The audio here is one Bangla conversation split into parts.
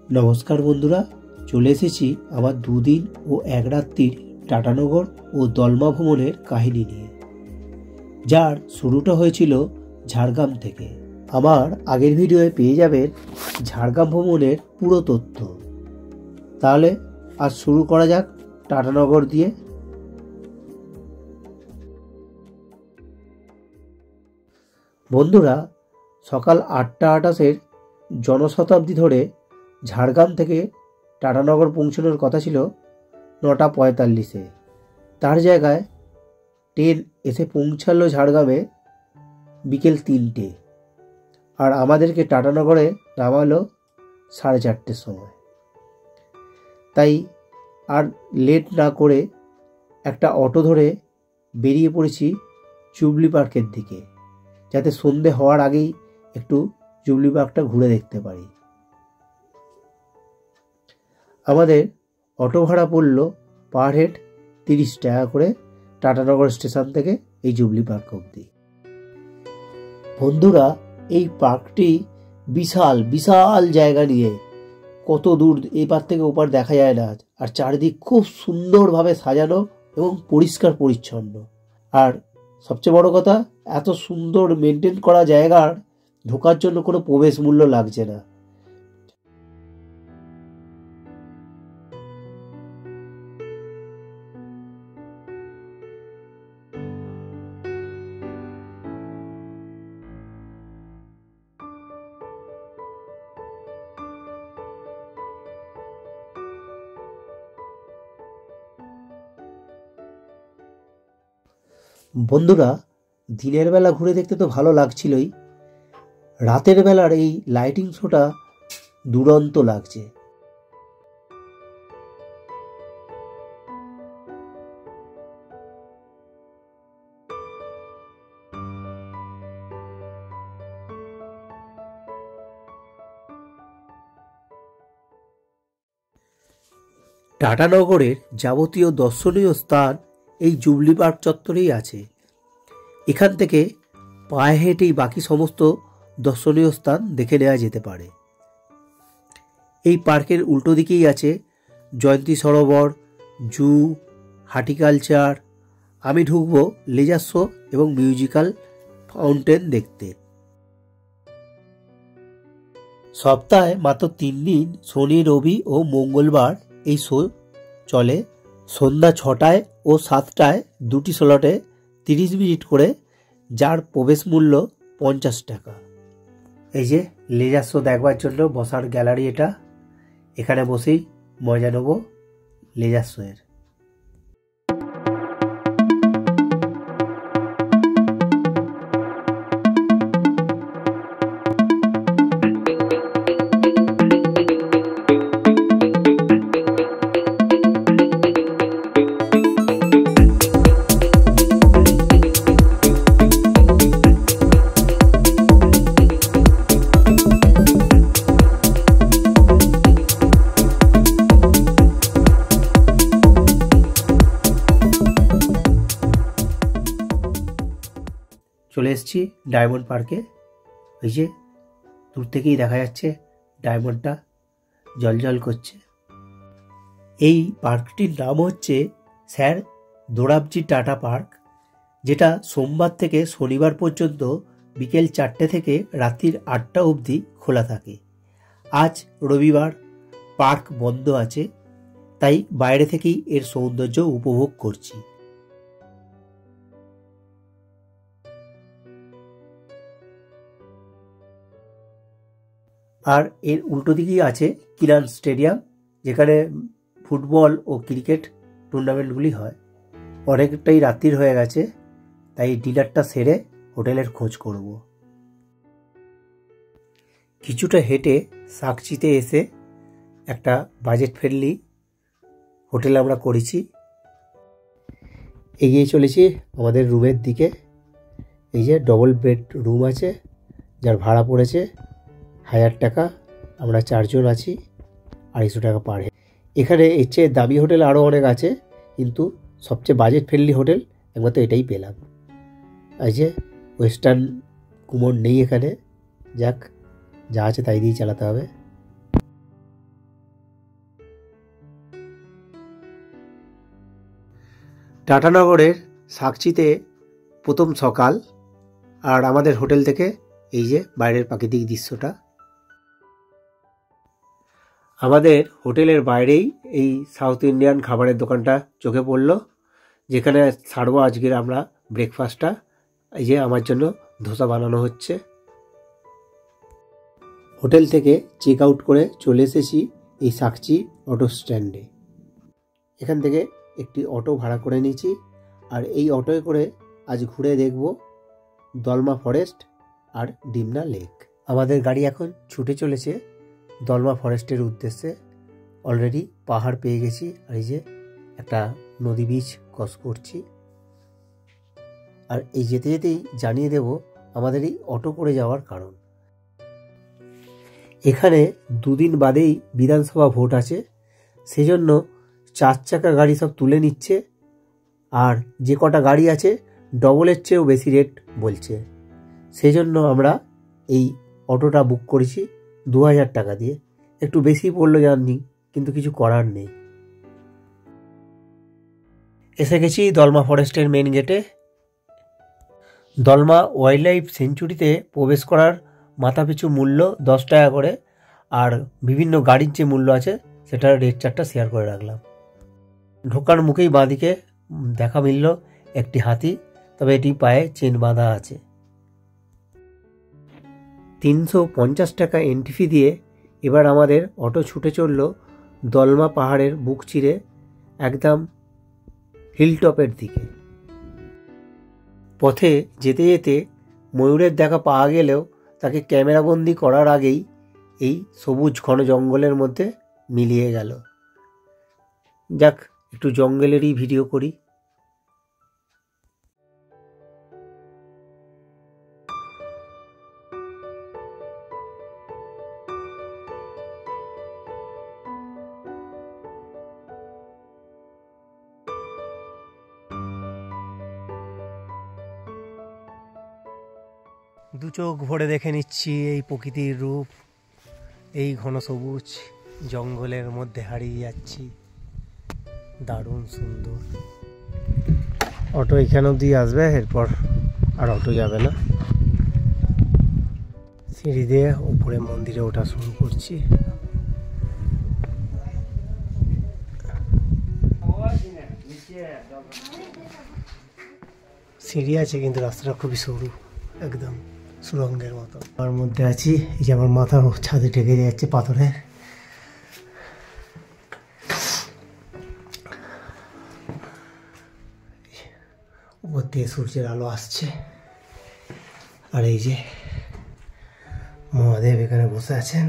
নমস্কার বন্ধুরা, চলে এসেছি আমার দুদিন ও এক রাত্রির টাটানগর ও দলমা ভ্রমণের কাহিনী নিয়ে, যার শুরুটা হয়েছিল ঝাড়গ্রাম থেকে। আমার আগের ভিডিওয়ে পেয়ে যাবেন ঝাড়গ্রাম ভ্রমণের পুরো তথ্য। তাহলে আজ শুরু করা যাক টাটানগর দিয়ে। বন্ধুরা, সকাল 8:28 জনশতাব্দী ধরে ঝাড়গ্রাম থেকে টাটানগর পৌঁছানোর কথা ছিল 9:45। তার জায়গায় ট্রেন এসে পৌঁছালো ঝাড়গ্রামে বিকেল 3টে, আর আমাদেরকে টাটানগরে নামালো 4:30 সময়। তাই আর লেট না করে একটা অটো ধরে বেরিয়ে পড়েছি জুবলি পার্কের দিকে, যাতে সন্ধে হওয়ার আগেই একটু জুবলি পার্কটা ঘুরে দেখতে পারি। আমাদের অটো ভাড়া পড়ল পার হেড 30 টাকা করে টাটানগর স্টেশন থেকে এই জুবলি পার্ক অবধি। বন্ধুরা, এই পার্কটি বিশাল বিশাল জায়গা নিয়ে, কত দূর এপার থেকে ওপার দেখা যায় না, আর চারিদিক খুব সুন্দরভাবে সাজানো এবং পরিষ্কার পরিচ্ছন্ন। আর সবচেয়ে বড় কথা, এত সুন্দর মেনটেন করা জায়গার ঢোকার জন্য কোনো প্রবেশ মূল্য লাগছে না। বন্ধুরা, দিনের বেলা ঘুরে দেখতে তো ভালো লাগছিলই, রাতের বেলার এই লাইটিং শোটা দুরন্ত লাগছে। টাটানগরের যাবতীয় দর্শনীয় স্থান এই জুবলি পার্ক চত্বরেই আছে। এখান থেকে পায়ে হেঁটেই বাকি সমস্ত দর্শনীয় স্থান দেখে নেওয়া যেতে পারে। এই পার্কের উল্টো দিকেই আছে জয়ন্তী সরোবর, জু, হার্টিকালচার। আমি ঢুকবো লেজার শো এবং মিউজিক্যাল ফাউন্টেন দেখতে। সপ্তাহে মাত্র 3 দিন, শনি, রবি ও মঙ্গলবার এই শো চলে। সন্ধ্যা 6টায় ও 7টায় দুটি স্লটে 30 মিনিট করে, যার প্রবেশ মূল্য 50 টাকা। এই যে লেজার শো দেখবার জন্য বসার গ্যালারি, এটা এখানে বসেই মজা নেব লেজার শোয়ের। চলে এসেছি ডায়মন্ড পার্কে। ওই যে দূর থেকেই দেখা যাচ্ছে ডায়মন্ডটা জলজল করছে। এই পার্কটির নাম হচ্ছে স্যার দোরাবজি টাটা পার্ক, যেটা সোমবার থেকে শনিবার পর্যন্ত বিকেল 4টে থেকে রাত্রির 8টা অবধি খোলা থাকে। আজ রবিবার, পার্ক বন্ধ আছে, তাই বাইরে থেকেই এর সৌন্দর্য উপভোগ করছি। আর এর উল্টো দিকেই আছে কিরান স্টেডিয়াম, যেখানে ফুটবল ও ক্রিকেট টুর্নামেন্টগুলি হয়। অনেকটাই রাত্রির হয়ে গেছে, তাই ডিনারটা সেরে হোটেলের খোঁজ করব। কিছুটা হেঁটে সাকচিতে এসে একটা বাজেট ফ্রেন্ডলি হোটেল আমরা করেছি। এগিয়ে চলেছি আমাদের রুমের দিকে। এই যে ডবল বেড রুম আছে, যার ভাড়া পড়েছে 1000 টাকা। আমরা 4 জন আছি, 250 টাকা পার হেড। এখানে এর চেয়ে দামি হোটেল আরও অনেক আছে, কিন্তু সবচেয়ে বাজেট ফ্রেন্ডলি হোটেল একমাত্র এটাই পেলাম। এই যে ওয়েস্টার্ন কুমোর নেই এখানে, যাক, যা আছে তাই দিয়েই চালাতে হবে। টাটানগরের সাকচিতে প্রথম সকাল, আর আমাদের হোটেল থেকে এই যে বাইরের প্রাকৃতিক দৃশ্যটা। আমাদের হোটেলের বাইরেই এই সাউথ ইন্ডিয়ান খাবারের দোকানটা চোখে পড়ল, যেখানে ছাড়বো আজকের আমরা ব্রেকফাস্টটা। এই যে আমার জন্য ধোসা বানানো হচ্ছে। হোটেল থেকে চেক আউট করে চলে এসেছি এই সাকচি অটো স্ট্যান্ডে। এখান থেকে একটি অটো ভাড়া করে নিয়েছি, আর এই অটোয় করে আজ ঘুরে দেখব দলমা ফরেস্ট আর ডিমনা লেক। আমাদের গাড়ি এখন ছুটে চলেছে দলমা ফরেস্টের উদ্দেশ্যে। অলরেডি পাহাড় পেয়ে গেছি, আর এই যে একটা নদী বীচ ক্রস করছি। আর এই যেতে যেতেই জানিয়ে দেব আমাদের এই অটো করে যাওয়ার কারণ। এখানে দুদিন বাদেই বিধানসভা ভোট আছে, সেজন্য 4 চাকা গাড়ি সব তুলে নিচ্ছে, আর যে কটা গাড়ি আছে ডবলের চেয়েও বেশি রেট বলছে। সেজন্য আমরা এই অটোটা বুক করেছি 2000 টাকা দিয়ে। একটু বেশি পড়লো জানি, কিন্তু কিছু করার নেই। এসে গেছি দলমা ফরেস্টের মেন গেটে। দলমা ওয়াইল্ড লাইফ সেঞ্চুরিতে প্রবেশ করার মাথাপিছু মূল্য 10 টাকা করে, আর বিভিন্ন গাড়ির যে মূল্য আছে সেটার রেট চার্টটা শেয়ার করে রাখলাম। ঢোকার মুখেই বাঁদিকে দেখা মিলল একটি হাতি, তবে এটি পায়ে চেন বাঁধা আছে। 350 টাকা এন্ট্রি ফি দিয়ে এবার আমাদের অটো ছুটে চলল দলমা পাহাড়ের বুক চিরে একদম হিলটপের দিকে। পথে যেতে যেতে ময়ূরের দেখা পাওয়া গেলেও তাকে ক্যামেরাবন্দি করার আগেই এই সবুজ ঘন জঙ্গলের মধ্যে মিলিয়ে গেল। যাক, একটু জঙ্গলেরই ভিডিও করি। দু চোখ ভরে দেখে নিচ্ছি এই প্রকৃতির রূপ। এই ঘন সবুজ জঙ্গলের মধ্যে হারিয়ে যাচ্ছি, দারুণ সুন্দর। অটো এখানে অবধি আসবে, এরপর আর অটো যাবে না। সিঁড়ি দিয়ে উপরে মন্দিরে ওঠা শুরু করছি। সিঁড়ি আছে কিন্তু রাস্তাটা খুবই সরু, একদম সুরঙ্গের মতো। তার মধ্যে আছি, এই যে আমার মাথা ছাদে ঢেকে যাচ্ছে পাথরের। উপর দিয়ে সূর্যের আলো আসছে, আর এই যে মহাদেব এখানে বসে আছেন।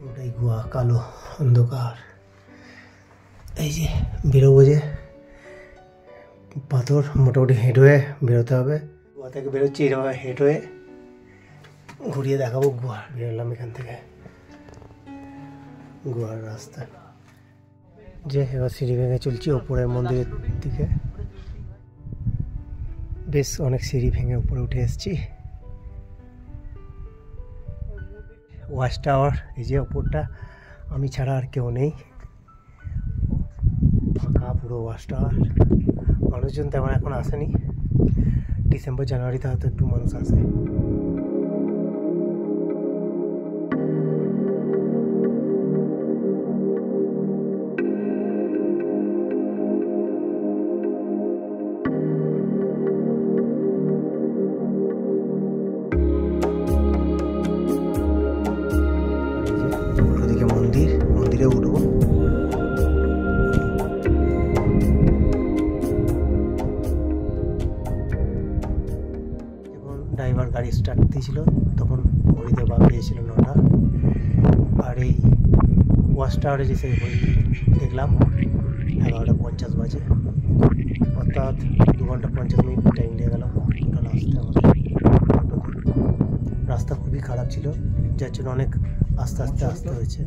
ওটাই গুহা, কালো অন্ধকার। এই যে বেরোবো, যে পাথর মোটামুটি হেঁট হয়ে বেরোতে হবে। গুহা থেকে বেরোচ্ছি এরকম হেঁট হয়ে, ঘুরিয়ে দেখাবো গুহা। বেরোলাম এখান থেকে, গুহার রাস্তা। যে এবার সিঁড়ি ভেঙে চলছি ওপরের মন্দিরের দিকে। বেশ অনেক সিঁড়ি ভেঙে উপরে উঠে এসেছি। ওয়াচ টাওয়ার, এই যে ওপরটা আমি ছাড়া আর কেউ নেই, ফাঁকা পুরো ওয়াচ টাওয়ার। মানুষজন তেমন এখন আসেনি, ডিসেম্বর জানুয়ারিতে হয়তো একটু মানুষ আসে। ওদিকে মন্দির, মন্দিরে উঠবো। ড্রাইভার গাড়ি স্টার্ট দিয়েছিল, তখন ঘড়িতে বেরিয়েছিল 9টা। আর এই ওয়াচ টাওয়ারে যে সেই দেখলাম 11:50 বাজে, অর্থাৎ 2 ঘন্টা 50 মিনিট টাইম লেগে গেল টোটাল আসতে আমাদের অটোতে। রাস্তা খুবই খারাপ ছিল, যার জন্য অনেক আস্তে আস্তে আসতে হয়েছে।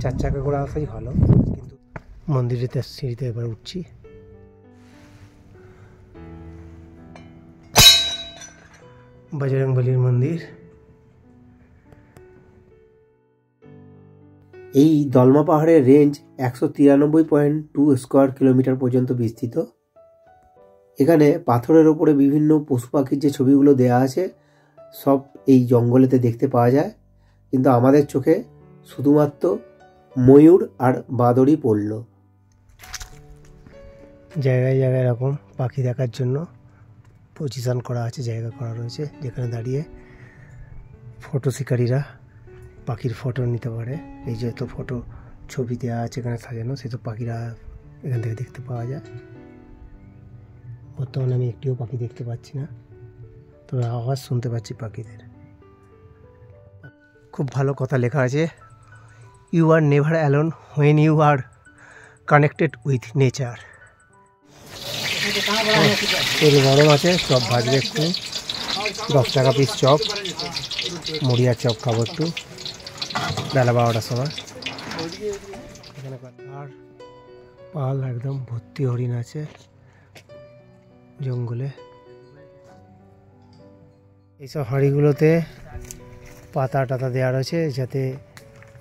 4 চাকা করে আসাই ভালো, কিন্তু মন্দিরেতে সিঁড়িতে এবার উঠছি। বজরংবলীর মন্দির। এই দলমা পাহাড়ের রেঞ্জ 193.2 স্কোয়ার কিলোমিটার পর্যন্ত বিস্তৃত। এখানে পাথরের ওপরে বিভিন্ন পশু পাখির যে ছবিগুলো দেয়া আছে সব এই জঙ্গলেতে দেখতে পাওয়া যায়, কিন্তু আমাদের চোখে শুধুমাত্র ময়ূর আর বাঁদরই পড়ল। জায়গায় জায়গায় এরকম পাখি দেখার জন্য পজিশন করা আছে, জায়গা করা রয়েছে যেখানে দাঁড়িয়ে ফটো শিকারীরা পাখির ফটো নিতে পারে। এই যেহেতু ফটো ছবি দেওয়া আছে এখানে সাজানো, সে তো পাখিরা এখান থেকে দেখতে পাওয়া যায়। বর্তমানে আমি একটিও পাখি দেখতে পাচ্ছি না, তবে আওয়াজ শুনতে পাচ্ছি পাখিদের। খুব ভালো কথা লেখা আছে, you are never alone when you are connected with nature. তেল গরম আছে, চপ ভাজবে একটু, 10 টাকা পিস চপ, মুড়ি আর চপ খাবো একটু বেলা 12টার সময়। এখানে আর পাল একদম ভর্তি হরিণ আছে জঙ্গলে। এইসব হাঁড়িগুলোতে পাতা টাতা দেওয়া রয়েছে যাতে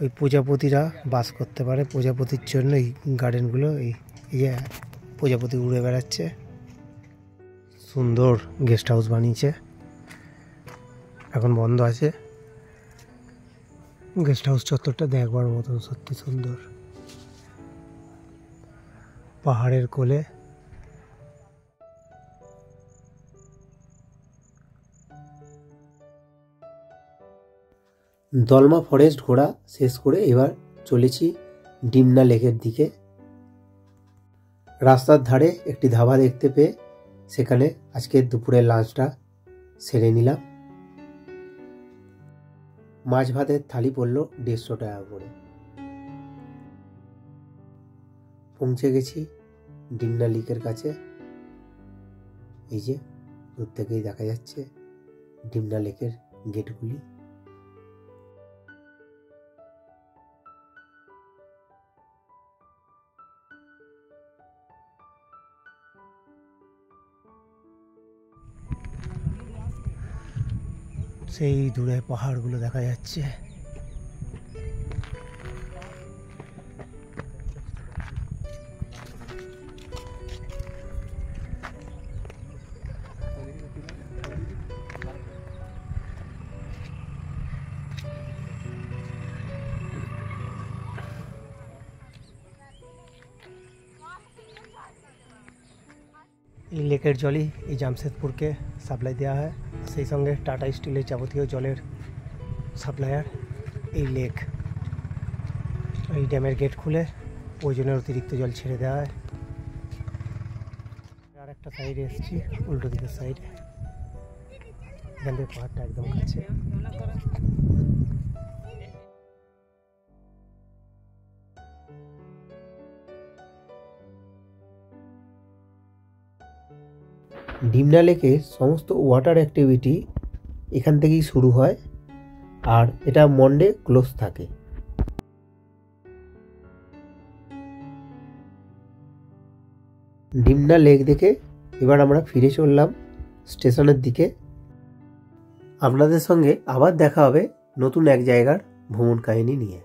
ওই প্রজাপতিরা বাস করতে পারে। প্রজাপতির জন্য এই গার্ডেনগুলো, এই যে প্রজাপতি উড়ে বেড়াচ্ছে। সুন্দর গেস্ট হাউস বানিয়েছে, এখন বন্ধ আছে। গেস্ট হাউস চত্বরটা দেখবার মতন, সত্যি সুন্দর। পাহাড়ের কোলে দলমা ফরেস্ট ঘোরা শেষ করে এবার চলেছি ডিমনা লেকের দিকে। রাস্তার ধারে একটি ধাবা দেখতে পেয়ে সেখানে আজকে দুপুরের লাঞ্চটা সেরে নিলাম। মাছ ভাতের থালি পড়লো 150 টাকা করে। পৌঁছে গেছি ডিমনা লেকের কাছে। এই যে দূর থেকেই দেখা যাচ্ছে ডিমনা লেকের গেটগুলি। সেই দূরে পাহাড়গুলো দেখা যাচ্ছে। এই লেকের জলই এই জামশেদপুরকে সাপ্লাই দেওয়া হয়, সেই সঙ্গে টাটা স্টিলের যাবতীয় জলের সাপ্লায়ার এই লেক। এই ড্যামের গেট খুলে প্রয়োজনের অতিরিক্ত জল ছেড়ে দেওয়া হয়। আর একটা সাইডে এসেছি, উল্টো দিকের সাইডে, এখান থেকে পাহাড়টা একদম কাছে। ডিমনা লেকের সমস্ত ওয়াটার অ্যাক্টিভিটি এখান থেকেই শুরু হয়, আর এটা মন্ডে ক্লোজ থাকে। ডিমনা লেক দেখে এবার আমরা ফিরে চললাম স্টেশনের দিকে। আপনাদের সঙ্গে আবার দেখা হবে নতুন এক জায়গার ভ্রমণ কাহিনী নিয়ে।